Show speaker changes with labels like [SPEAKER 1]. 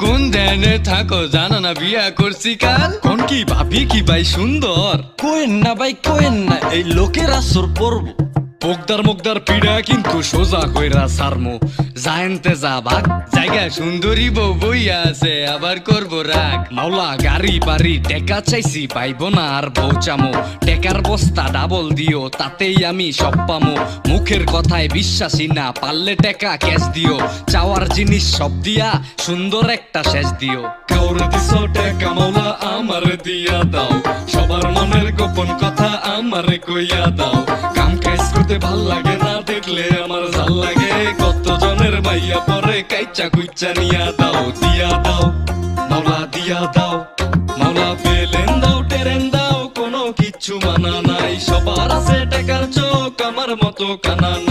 [SPEAKER 1] কোন ধ্যানে থাকো জানো না বিয়া করছি কাল?
[SPEAKER 2] কোন কি ভাবি কি ভাই সুন্দর?
[SPEAKER 3] কোয়েন না ভাই কোয়েন না, এই লোকের আসর পড়বো।
[SPEAKER 2] পোকদার মুকদার পিড়া কিন্তু সোজা কইরা সারমু।
[SPEAKER 1] জানতে যা ভাগ জায়গা সুন্দরী বউ বইয়া আছে আবার করবো রাগ।
[SPEAKER 2] মাওলা গাড়ি বাড়ি টেকা চাইছি পাইব না আর বউ চামো। টেকার বস্তা ডাবল দিও তাতেই আমি সব পামো। মুখের কথায় বিশ্বাসী না পারলে টেকা ক্যাশ দিও। চাওয়ার জিনিস সব দিয়া সুন্দর একটা শেষ দিও। কাউরে দিছ টেকা মাওলা আমারে দিয়া দাও। সবার মনের গোপন কথা আমারে কইয়া দাও। কাম কাজ করতে ভাল লাগে না দেখলে আমার জাল লাগে। কত জনের মাইয়া পরে কাইচা কুইচা নিয়া দাও। দিয়া দাও মাওলা দিয়া দাও। মাওলা পেলেন দাও টেরেন দাও কোনো কিচ্ছু মানা নাই। সবার আছে টাকার চোখ আমার মতো কানা নাই।